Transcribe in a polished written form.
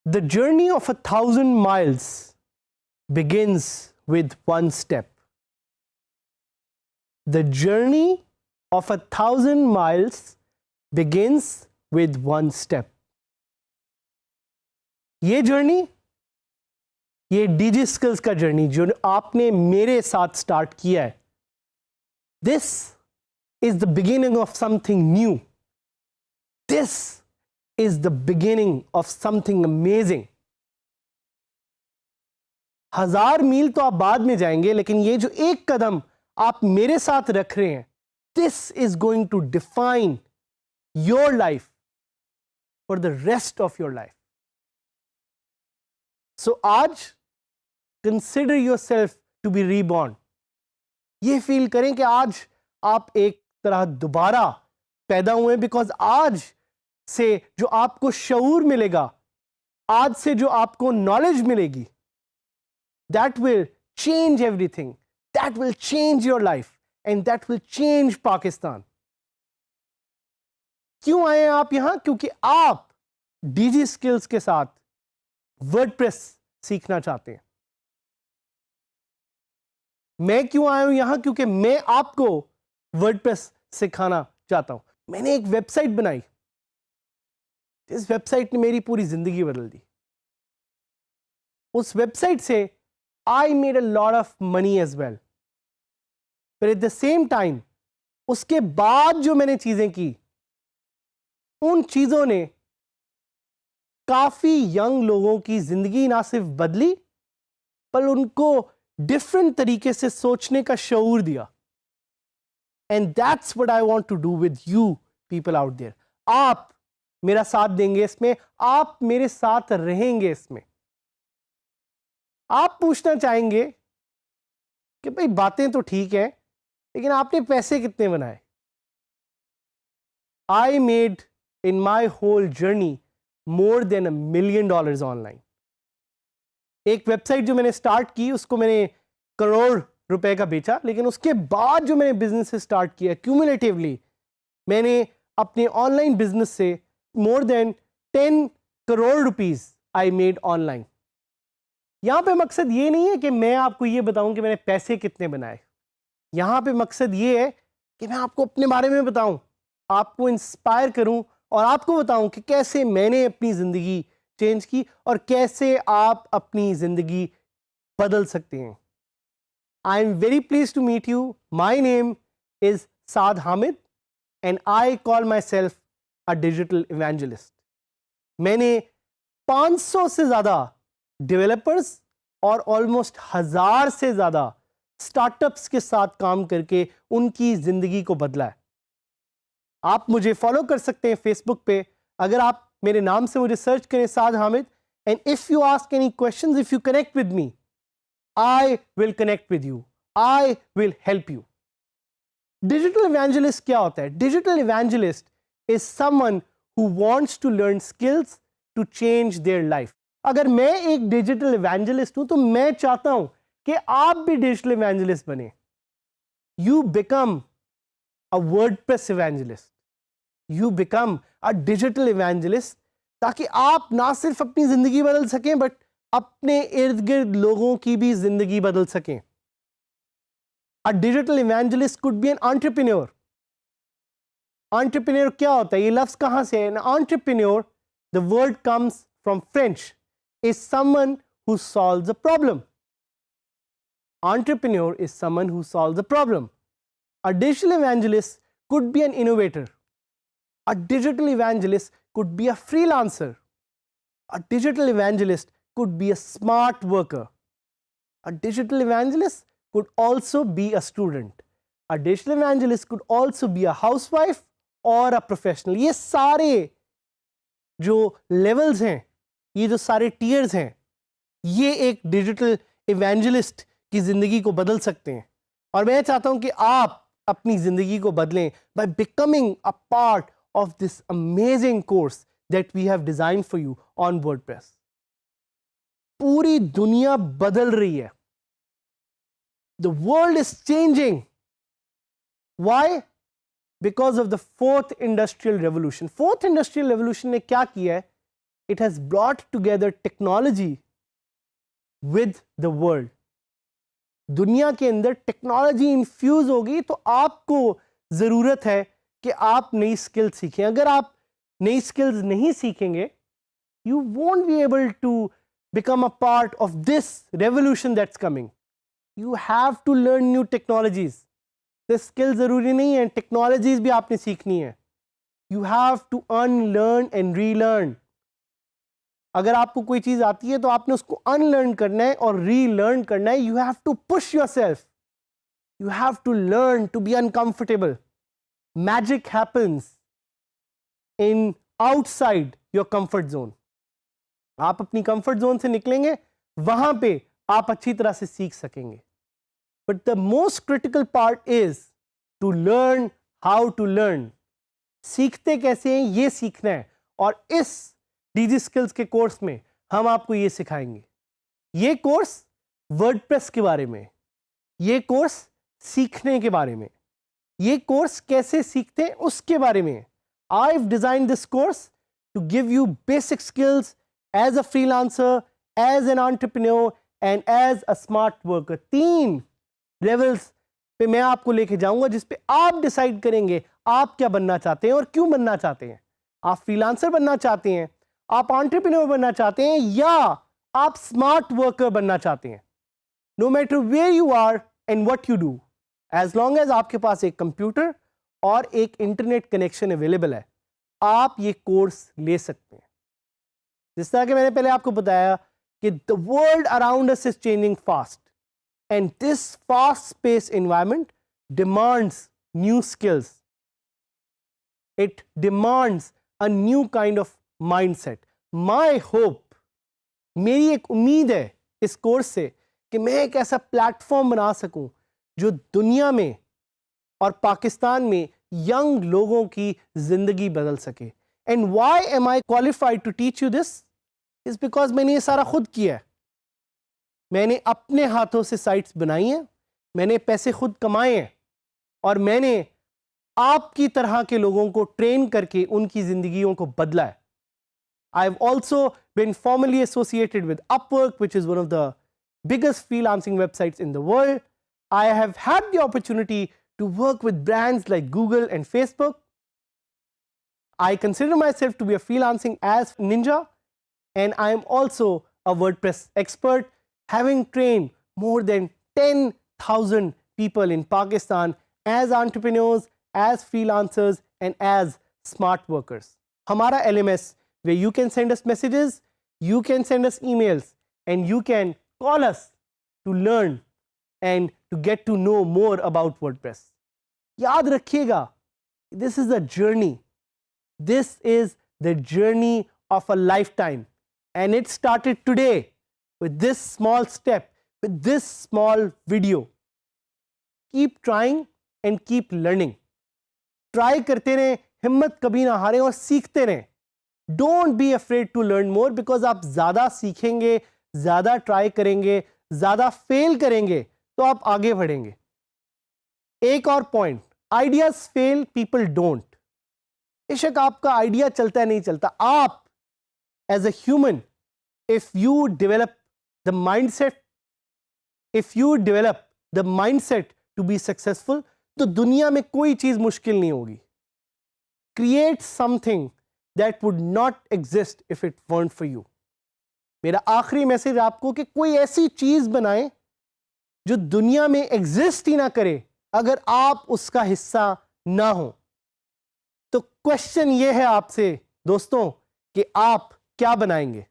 The journey of 1,000 miles begins with one step. The journey of 1,000 miles begins with one step. ये journey, ये DG skills का journey जो आपने मेरे साथ स्टार्ट किया है, this is the beginning of something new. This is the beginning of something amazing. 1,000 मील तो आप बाद में जाएंगे, लेकिन ये जो एक कदम आप मेरे साथ रख रहे हैं, this is going to define your life for the rest of your life. So आज consider yourself to be reborn. ये फील करें कि आज आप एक तरह दोबारा पैदा हुए, बिकॉज आज से जो आपको शऊर मिलेगा, आज से जो आपको नॉलेज मिलेगी, that will change everything, that will change your life and that will change Pakistan. क्यों आए आप यहां? क्योंकि आप डीजी स्किल्स के साथ वर्डप्रेस सीखना चाहते हैं. मैं क्यों आया हूं यहां? क्योंकि मैं आपको वर्डप्रेस सिखाना चाहता हूं. मैंने एक वेबसाइट बनाई, इस वेबसाइट ने मेरी पूरी जिंदगी बदल दी. उस वेबसाइट से I made a lot of money as well, पर एट द सेम टाइम उसके बाद जो मैंने चीजें की, उन चीजों ने काफी यंग लोगों की जिंदगी ना सिर्फ बदली, पर उनको डिफरेंट तरीके से सोचने का शऊर दिया. And that's what I want to do with you people out there. आप मेरा साथ देंगे इसमें, आप मेरे साथ रहेंगे इसमें. आप पूछना चाहेंगे कि भाई बातें तो ठीक है, लेकिन आपने पैसे कितने बनाए? I made in my whole journey more than $1 million online. एक वेबसाइट जो मैंने स्टार्ट की, उसको मैंने करोड़ रुपए का बेचा, लेकिन उसके बाद जो मैंने बिजनेस स्टार्ट किया, क्यूमुलेटिवली मैंने अपने ऑनलाइन बिजनेस से more than 10 crore rupees I made online. यहां पे मकसद ये नहीं है कि मैं आपको ये बताऊं कि मैंने पैसे कितने बनाए. यहां पे मकसद ये है कि मैं आपको अपने बारे में बताऊं, आपको इंस्पायर करूं और आपको बताऊं कि कैसे मैंने अपनी जिंदगी चेंज की और कैसे आप अपनी जिंदगी बदल सकते हैं. I am very pleased to meet you. My name is Saad Hamid and I call myself a digital evangelist. मैंने 500 से ज़्यादा डेवलपर्स और ऑलमोस्ट 1000 से ज़्यादा स्टार्टअप्स के साथ काम करके उनकी ज़िंदगी को बदला है. आप मुझे फॉलो कर सकते हैं फेसबुक पे. अगर आप मेरे नाम से मुझे सर्च करें, Saad Hamid, and if you ask any questions, if you connect with me, I will connect with you, I will help you. Digital evangelist क्या होता है? Digital evangelist is someone who wants to learn skills to change their life. अगर मैं एक digital evangelist हूं, तो मैं चाहता हूं कि आप भी डिजिटल इवेंजलिस्ट बने. You become a WordPress evangelist. You become a digital evangelist, ताकि आप ना सिर्फ अपनी जिंदगी बदल सकें, बट अपने इर्द गिर्द लोगों की भी जिंदगी बदल सकें. A digital evangelist could be an entrepreneur. Entrepreneur क्या होता है? ये लफ्ज कहां से है? An entrepreneur, the word comes from French, is someone who solves a problem. Entrepreneur is someone who solves a problem. A digital evangelist could be an innovator. A digital evangelist could be a freelancer. A digital evangelist could be a smart worker. A digital evangelist could also be a student. A digital evangelist could also be a housewife or a professional. ये सारे जो levels हैं, ये जो सारे tiers हैं, ये एक digital evangelist की जिंदगी को बदल सकते हैं. और मैं चाहता हूं कि आप अपनी जिंदगी को बदलें by becoming a part of this amazing course that we have designed for you on WordPress. पूरी दुनिया बदल रही है. The world is changing. Why? Because of the fourth industrial revolution. Fourth industrial revolution ने क्या किया है? It has brought together technology with the world. दुनिया के अंदर टेक्नोलॉजी इन्फ्यूज होगी तो आपको ज़रूरत है कि आप नई स्किल्स सीखें. अगर आप नई स्किल्स नहीं सीखेंगे, you won't be able to become a part of this revolution that's coming. You have to learn new technologies. The skills ज़रूरी नहीं है, टेक्नोलॉजीज भी आपने सीखनी है. You have to unlearn and relearn. अगर आपको कोई चीज आती है तो आपने उसको अनलर्न करना है और रीलर्न करना है. You have to push yourself. You have to learn to be uncomfortable. Magic happens in outside your comfort zone. आप अपनी कंफर्ट जोन से निकलेंगे, वहां पे आप अच्छी तरह से सीख सकेंगे. But the most critical part is to learn how to learn. सीखते कैसे हैं ये सीखना है, और इस डीजी स्किल्स के कोर्स में हम आपको ये सिखाएंगे. ये कोर्स वर्डप्रेस के बारे में, ये कोर्स सीखने के बारे में, ये कोर्स कैसे सीखते हैं उसके बारे में. I have designed this course to give you basic skills as a freelancer, as an entrepreneur and as a smart worker. 3 levels पे मैं आपको लेके जाऊंगा जिस पे आप डिसाइड करेंगे आप क्या बनना चाहते हैं और क्यों बनना चाहते हैं. आप फ्रीलांसर बनना चाहते हैं, आप एंटरप्रेन्योर बनना चाहते हैं, या आप स्मार्ट वर्कर बनना चाहते हैं. No matter where you are and what you do, as long as आपके पास एक कंप्यूटर और एक इंटरनेट कनेक्शन अवेलेबल है, आप ये कोर्स ले सकते हैं. जिस तरह के मैंने पहले आपको बताया कि the world around us is changing fast, and this fast pace environment demands new skills. It demands a new kind of mindset. My hope, मेरी एक उम्मीद है इस कोर्स से कि मैं एक ऐसा प्लेटफॉर्म बना सकूं जो दुनिया में और पाकिस्तान में यंग लोगों की जिंदगी बदल सके. And why am I qualified to teach you this is because मैंने ये सारा खुद किया है. मैंने अपने हाथों से साइट्स बनाई हैं, मैंने पैसे खुद कमाए हैं, और मैंने आपकी तरह के लोगों को ट्रेन करके उनकी जिंदगियों को बदला है. I've also been formally associated with Upwork, which is one of the biggest freelancing websites in the world. I have had the opportunity to work with brands like Google and Facebook. I consider myself to be a freelancing as ninja, and I am also a WordPress expert, having trained more than 10,000 people in Pakistan as entrepreneurs, as freelancers, and as smart workers. हमारा LMS, where you can send us messages, you can send us emails, and you can call us to learn and to get to know more about WordPress. याद रखिएगा, this is a journey. This is the journey of a lifetime, and it started today with this small step, with this small video. Keep trying and keep learning. Try करते रहें, हिम्मत कभी ना हारें और सीखते रहें. Don't be afraid to learn more, because आप ज़्यादा सीखेंगे, ज़्यादा ट्राई करेंगे, ज़्यादा फेल करेंगे तो आप आगे बढ़ेंगे. एक और point, ideas fail, people don't. बेशक आपका आइडिया चलता है नहीं चलता, आप as a human, if you develop the mindset, if you develop the mindset to be successful, तो दुनिया में कोई चीज मुश्किल नहीं होगी. Create something that would not exist if it weren't for you. मेरा आखिरी मैसेज आपको कि कोई ऐसी चीज बनाएं जो दुनिया में एग्जिस्ट ही ना करे अगर आप उसका हिस्सा ना हो. तो क्वेश्चन ये है आपसे दोस्तों कि आप क्या बनाएंगे.